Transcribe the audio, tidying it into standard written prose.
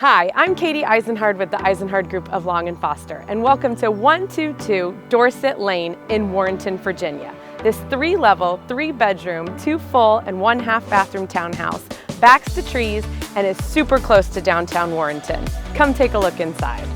Hi, I'm Katie Eisenhard with the Eisenhard Group of Long & Foster, and welcome to 122 Dorset Lane in Warrenton, Virginia. This 3-level, 3-bedroom, 2 full and 1/2 bathroom townhouse backs to trees and is super close to downtown Warrenton. Come take a look inside.